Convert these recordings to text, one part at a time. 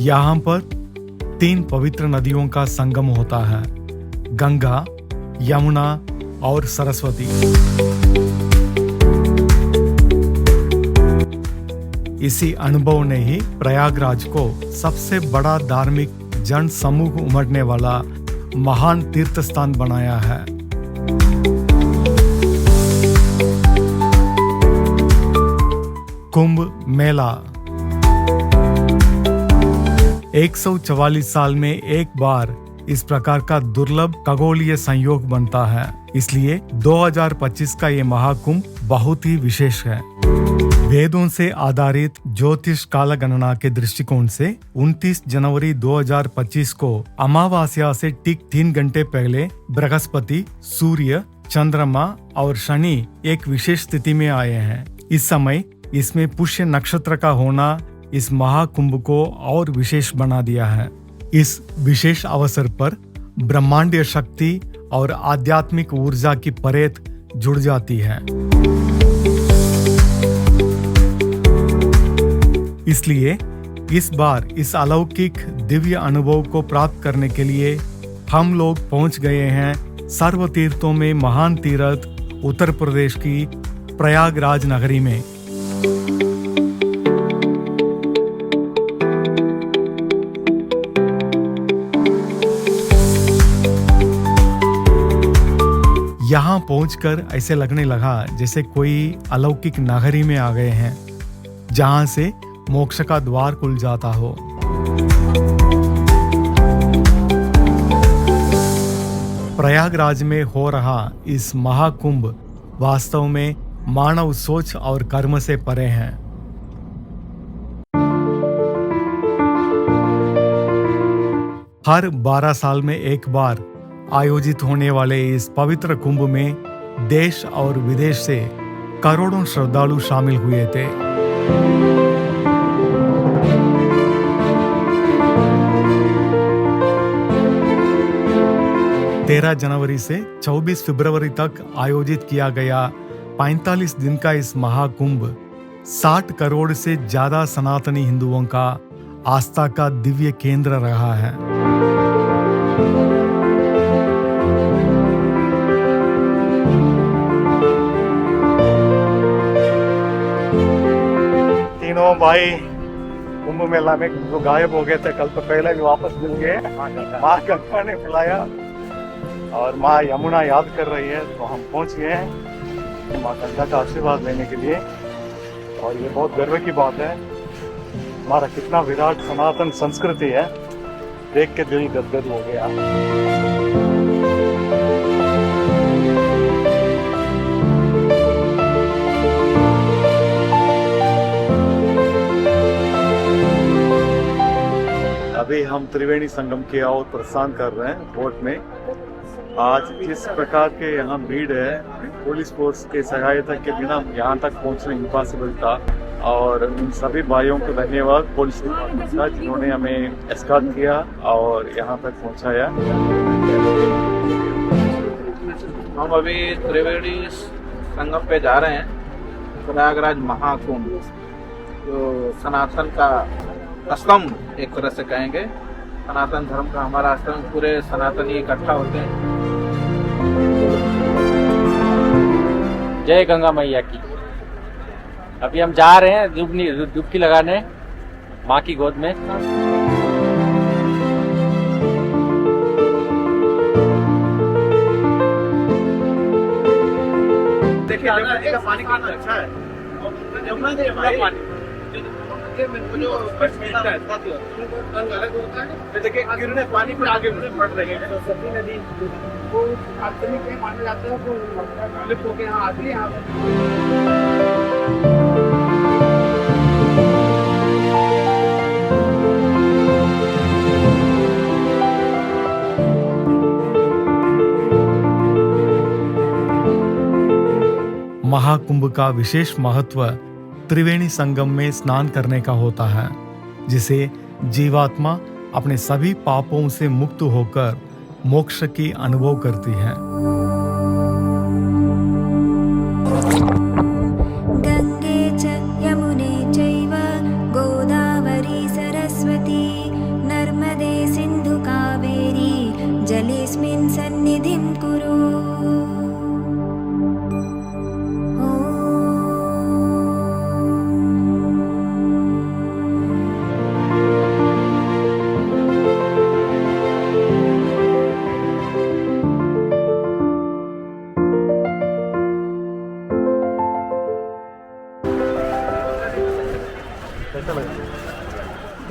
यहाँ पर 3 पवित्र नदियों का संगम होता है, गंगा, यमुना और सरस्वती। इसी अनुभव ने ही प्रयागराज को सबसे बड़ा धार्मिक जन समूह उमड़ने वाला महान तीर्थ स्थान बनाया है। कुंभ मेला 144 साल में एक बार इस प्रकार का दुर्लभ खगोलीय संयोग बनता है, इसलिए 2025 का ये महाकुंभ बहुत ही विशेष है। वेदों से आधारित ज्योतिष काल गणना के दृष्टिकोण से 29 जनवरी 2025 को अमावस्या से ठीक 3 घंटे पहले बृहस्पति, सूर्य, चंद्रमा और शनि एक विशेष स्थिति में आए हैं। इस समय इसमें पुष्य नक्षत्र का होना इस महाकुंभ को और विशेष बना दिया है। इस विशेष अवसर पर ब्रह्मांडीय शक्ति और आध्यात्मिक ऊर्जा की परेत जुड़ जाती है। इसलिए इस बार इस अलौकिक दिव्य अनुभव को प्राप्त करने के लिए हम लोग पहुंच गए हैं सर्व तीर्थों में महान तीर्थ उत्तर प्रदेश की प्रयागराज नगरी में। यहाँ पहुंचकर ऐसे लगने लगा जैसे कोई अलौकिक नगरी में आ गए हैं, जहां से मोक्ष का द्वार खुल जाता हो। प्रयागराज में हो रहा इस महाकुंभ वास्तव में मानव सोच और कर्म से परे हैं। हर 12 साल में एक बार आयोजित होने वाले इस पवित्र कुंभ में देश और विदेश से करोड़ों श्रद्धालु शामिल हुए थे। तेरह जनवरी से 24 फरवरी तक आयोजित किया गया 45 दिन का इस महाकुंभ 60 करोड़ से ज्यादा सनातनी हिंदुओं का आस्था का दिव्य केंद्र रहा है। तीनों भाई कुंभ मेला में जो गायब हो गए थे कल तो पहले भी वापस मिल गए। माँ गंगा ने बुलाया और माँ यमुना याद कर रही है, तो हम पहुंच गए हैं माँ गंगा का आशीर्वाद लेने के लिए। और ये बहुत गर्व की बात है, हमारा कितना विराट सनातन संस्कृति है, देख के दिल गदगद हो गया। अभी हम त्रिवेणी संगम की ओर प्रस्थान कर रहे हैं बोट में। आज जिस प्रकार के यहाँ भीड़ है, पुलिस फोर्स के सहायता के बिना यहाँ तक पहुँचना इम्पॉसिबल था। और उन सभी भाइयों को धन्यवाद पुलिस डिपार्टमेंट का, जिन्होंने हमें एस्कॉर्ट किया और यहाँ तक पहुँचाया। हम अभी त्रिवेणी संगम पे जा रहे हैं। प्रयागराज महाकुंभ जो सनातन का स्तंभ एक तरह से कहेंगे, सनातन धर्म का हमारा स्तंभ, पूरे सनातनी इकट्ठा होते हैं। जय गंगा मैया की। अभी हम जा रहे हैं डुबकी लगाने माँ की गोद में। देखिए पानी कितना अच्छा है, जो अलग होता है, देखिए गिरने पानी पर आगे बढ़ रही है। सरस्वती नदी वो आर्सेनिक में माना जाता है, वो लिप होके यहाँ आती है। यहाँ महाकुंभ का विशेष महत्व त्रिवेणी संगम में स्नान करने का होता है, जिसे जीवात्मा अपने सभी पापों से मुक्त होकर मोक्ष की अनुभव करती है। गंगे च यमुने चैव गोदावरी सरस्वती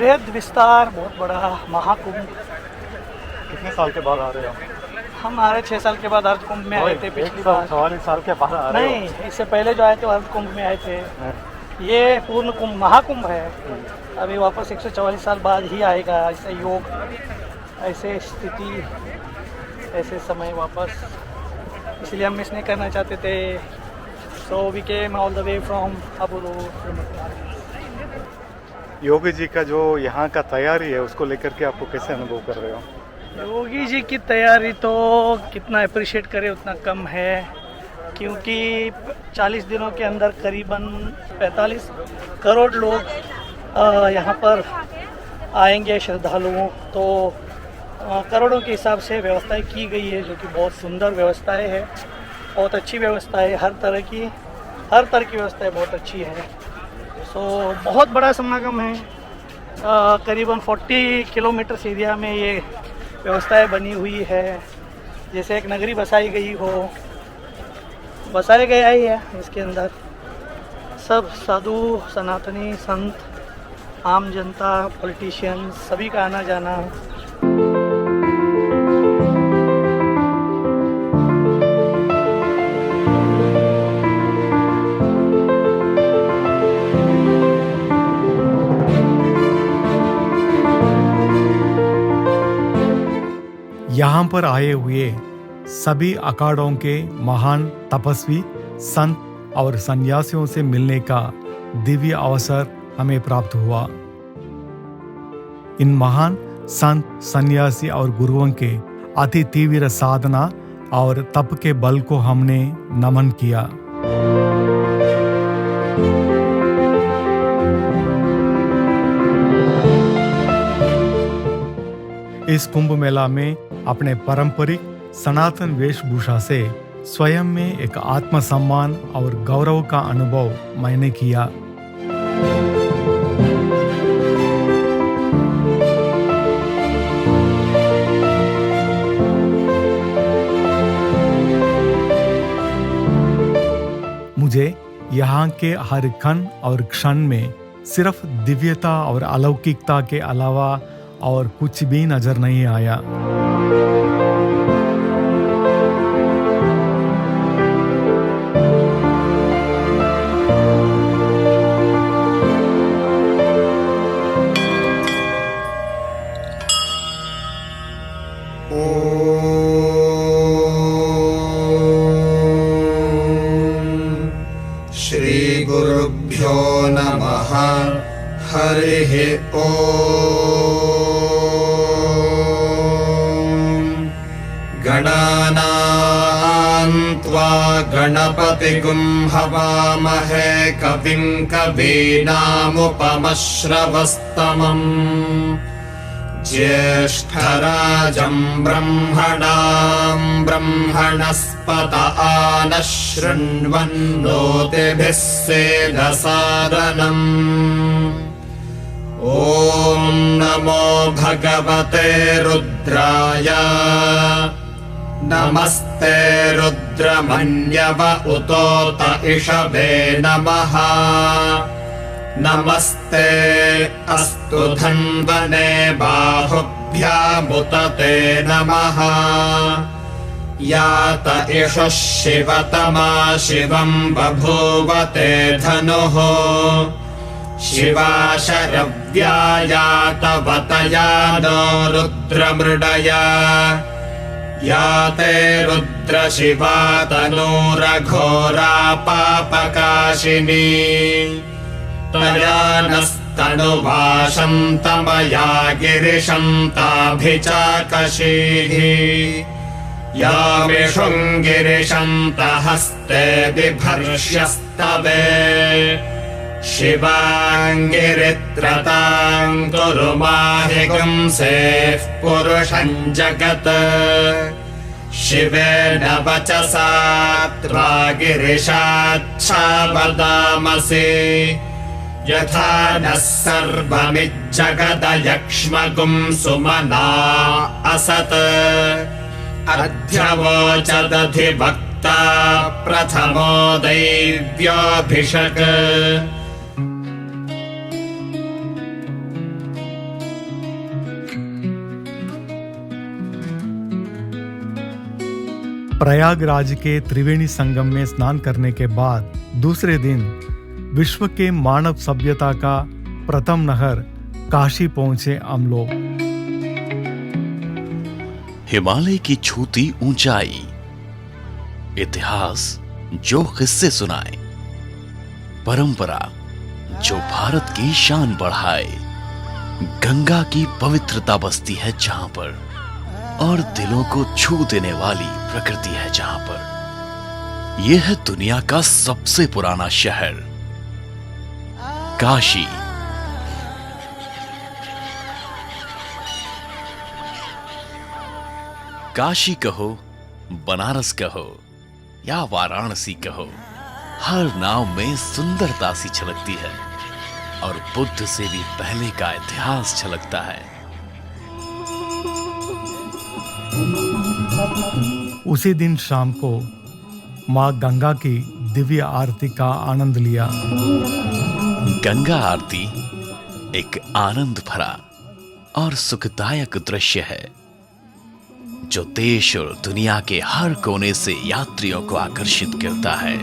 बृहद विस्तार, बहुत बड़ा महाकुंभ। कितने साल के बाद आ रहे हो? हम आ रहे 6 साल के बाद अर्ध कुंभ में आए थे पिछली बार। 44 साल के बाद आ रहे हो? नहीं, इससे पहले जो आए थे अर्ध कुंभ में आए थे। ये पूर्ण कुंभ महाकुंभ है। अभी वापस 144 साल बाद ही आएगा। ऐसे योग, ऐसे स्थिति, ऐसे समय वापस, इसलिए हम मिस नहीं करना चाहते थे। So we came all the way from अबुरू। योगी जी का जो यहाँ का तैयारी है उसको लेकर के आपको कैसे अनुभव कर रहे हो? योगी जी की तैयारी तो कितना अप्रिशिएट करें उतना कम है, क्योंकि 40 दिनों के अंदर करीबन 45 करोड़ लोग यहाँ पर आएंगे श्रद्धालुओं। तो करोड़ों के हिसाब से व्यवस्थाएं की गई है, जो कि बहुत सुंदर व्यवस्थाएं है, बहुत अच्छी व्यवस्था है। हर तरह की व्यवस्थाएं बहुत अच्छी है। सो बहुत बड़ा समागम है। करीबन 40 किलोमीटर एरिया में ये व्यवस्थाएं बनी हुई है, जैसे एक नगरी बसाई गई हो, बसाया गया ही है। इसके अंदर सब साधु, सनातनी, संत, आम जनता, पॉलिटिशियन, सभी का आना जाना। यहाँ पर आए हुए सभी अखाड़ों के महान तपस्वी, संत और सन्यासियों से मिलने का दिव्य अवसर हमें प्राप्त हुआ। इन महान संत, सन्यासी और गुरुओं के अति तीव्र साधना और तप के बल को हमने नमन किया। इस कुंभ मेला में अपने पारंपरिक सनातन वेशभूषा से स्वयं में एक आत्मसम्मान और गौरव का अनुभव मैंने किया। मुझे यहाँ के हर क्षण और क्षण में सिर्फ दिव्यता और अलौकिकता के अलावा और कुछ भी नजर नहीं आया। श्री गुरुभ्यो नमः। हरिः ओम्। गणानां त्वा गणपतिगुं हवामहे कविं कवीनामुपमश्रवस्तमम् ज्येष्ठराजं ब्रह्मणां ब्रह्मणस्पत आनः शृण्वन्नोतिभिः सेदसादनम्। ॐ नमो भगवते रुद्राय। नमस्ते रुद्रमन्यव उतोत इषवे नमः। नमस्ते अस्तु धन्वने बाहुभ्यामुत ते नमः। यात इषुः शिवतमा शिवं बभूवते धनुः। शिवा शरव्या यातवतया नो रुद्रमृडया। याते रुद्रशिवा तनूरघोरा पापकाशिनी। तया नस्तनुवाशन्तमया गिरिशन्ताभिचाकशीः। यामिषुङ्गिरिशन्तहस्ते बिभर्ष्यस्तवे। शिवाङ्गिरित्रतां कुरु माहिगुंसेः पुरुषं जगत्। शिवेन वचसा त्वा गिरिशाच्छा वदामसि। यथा नः सर्वमिज्जगदयक्ष्मगुं सुमना असत्। अध्यवोचदधिवक्ता प्रथमो दैव्योऽभिषक्। प्रयागराज के त्रिवेणी संगम में स्नान करने के बाद दूसरे दिन विश्व के मानव सभ्यता का प्रथम नगर काशी पहुंचे हम लोग। हिमालय की छूती ऊंचाई, इतिहास जो किस्से सुनाए, परंपरा जो भारत की शान बढ़ाए, गंगा की पवित्रता बसती है जहां पर, और दिलों को छू देने वाली प्रकृति है जहां पर। यह है दुनिया का सबसे पुराना शहर काशी। काशी कहो, बनारस कहो या वाराणसी कहो, हर नाव में सुंदरता सी छलकती है और बुद्ध से भी पहले का इतिहास छलकता है। उसी दिन शाम को मां गंगा की दिव्य आरती का आनंद लिया। गंगा आरती एक आनंद भरा और सुखदायक दृश्य है जो देश और दुनिया के हर कोने से यात्रियों को आकर्षित करता है।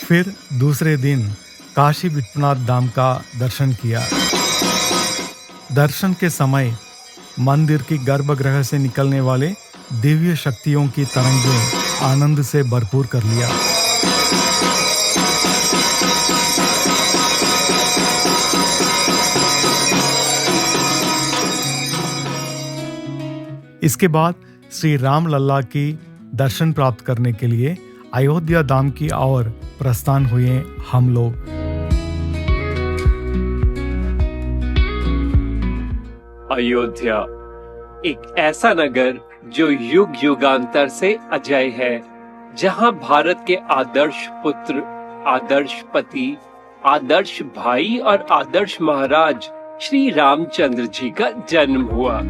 फिर दूसरे दिन काशी विश्वनाथ धाम का दर्शन किया। दर्शन के समय मंदिर की गर्भगृह से निकलने वाले दिव्य शक्तियों की तरंगें आनंद से भरपूर कर लिया। इसके बाद श्री राम लल्ला की दर्शन प्राप्त करने के लिए अयोध्या धाम की ओर प्रस्थान हुए हम लोग। अयोध्या एक ऐसा नगर जो युग युगांतर से अजय है, जहां भारत के आदर्श पुत्र, आदर्श पति, आदर्श भाई और आदर्श महाराज श्री रामचंद्र जी का जन्म हुआ।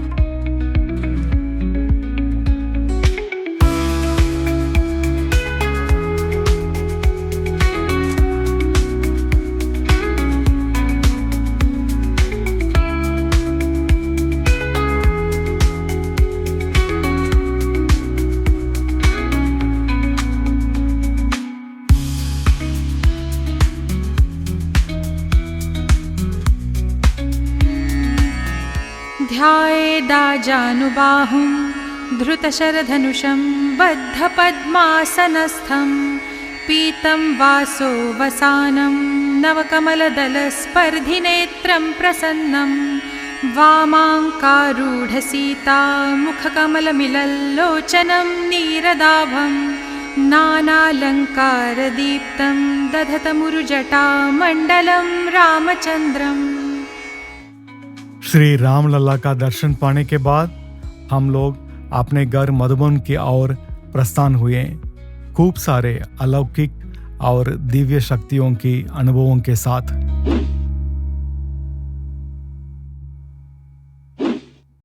ध्यायेदाजानुबाहुं धृतशरधनुषं बद्धपद्मासनस्थं पीतं वासो वसानं नवकमलदलस्पर्धिनेत्रं प्रसन्नं वामाङ्कारूढसीता मुखकमलमिलल्लोचनं नीरदाभं नानालङ्कारदीप्तं दधतमुरुजटामण्डलं रामचन्द्रम्। श्री राम लल्ला का दर्शन पाने के बाद हम लोग अपने घर मधुबन की ओर प्रस्थान हुए, खूब सारे अलौकिक और दिव्य शक्तियों की अनुभवों के साथ।